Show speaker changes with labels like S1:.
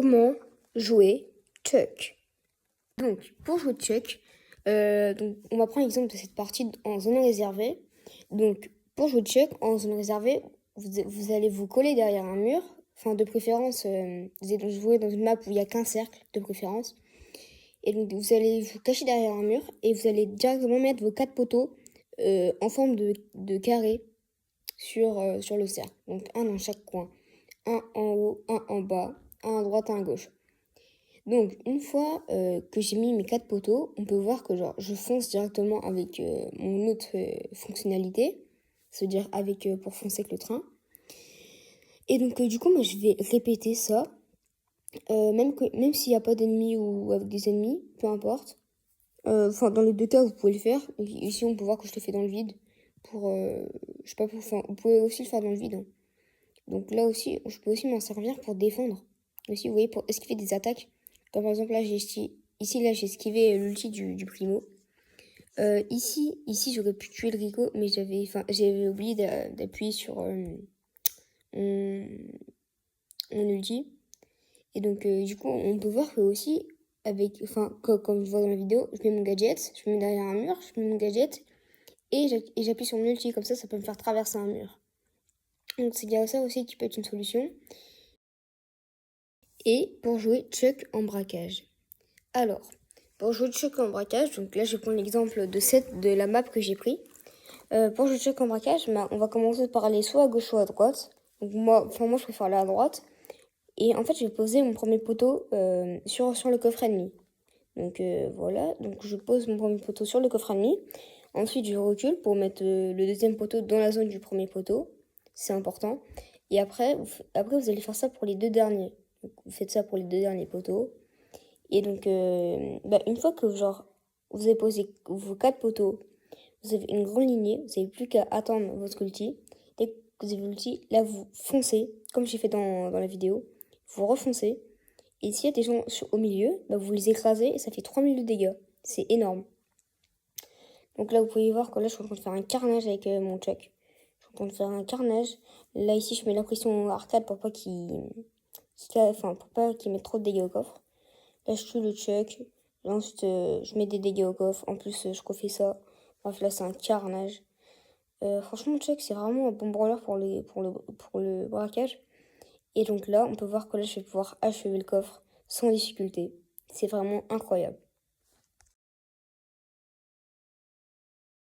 S1: comment jouer Chuck. Donc, pour jouer Chuck, on va prendre l'exemple de cette partie en zone réservée. Donc, pour jouer Chuck en zone réservée, vous allez vous coller derrière un mur. Enfin, de préférence, vous allez jouer dans une map où il n'y a qu'un cercle, de préférence. Et donc, vous allez vous cacher derrière un mur et vous allez directement mettre vos 4 poteaux en forme de carré sur le cercle. Donc, un dans chaque coin. Un en haut, un en bas, un à droite, un à gauche. Donc, une fois que j'ai mis mes 4 poteaux, on peut voir que je fonce directement avec mon autre fonctionnalité, c'est-à-dire avec pour foncer avec le train. Et donc, du coup, moi, je vais répéter ça, même s'il n'y a pas d'ennemis ou avec des ennemis, peu importe. Enfin, dans les deux cas, vous pouvez le faire. Ici, on peut voir que je le fais dans le vide. Je sais pas, vous pouvez aussi le faire dans le vide. Hein. Donc là aussi, je peux aussi m'en servir pour défendre. Aussi, vous voyez, pour esquiver des attaques. Comme par exemple, là, j'ai esquivé l'ulti du Primo. Ici, j'aurais pu tuer le Rico, mais j'avais oublié d'appuyer sur mon ulti. Et donc, du coup, on peut voir que aussi, comme je vois dans la vidéo, je mets mon gadget, je me mets derrière un mur, je mets mon gadget, et j'appuie sur mon ulti. Comme ça peut me faire traverser un mur. Donc, c'est bien ça aussi qui peut être une solution. Et pour jouer Chuck en braquage. Alors, pour jouer Chuck en braquage, donc là je prends l'exemple de la map que j'ai pris. Pour jouer Chuck en braquage, on va commencer par aller soit à gauche soit à droite. Donc moi je préfère aller à droite. Et en fait je vais poser mon premier poteau sur le coffre ennemi. Donc voilà, donc je pose mon premier poteau sur le coffre ennemi. Ensuite je recule pour mettre le deuxième poteau dans la zone du premier poteau. C'est important. Et après vous allez faire ça pour les deux derniers. Donc, vous faites ça pour les deux derniers poteaux. Et donc, une fois que vous avez posé vos 4 poteaux, vous avez une grande lignée, vous n'avez plus qu'à attendre votre ulti. Dès que vous avez l'ulti, là vous foncez, comme j'ai fait dans la vidéo, vous refoncez. Et s'il y a des gens au milieu, vous les écrasez et ça fait 3000 de dégâts. C'est énorme. Donc là vous pouvez voir que là je suis en train de faire un carnage avec mon Chuck. Je suis en train de faire un carnage. Là ici je mets la pression arcade pour pas qu'il mette trop de dégâts au coffre. Là, je tue le Chuck. Là, ensuite, je mets des dégâts au coffre. En plus, je refais ça. Bref, là, c'est un carnage. Franchement, le Chuck, c'est vraiment un bon brawler pour le braquage. Et donc là, on peut voir que là, je vais pouvoir achever le coffre sans difficulté. C'est vraiment incroyable.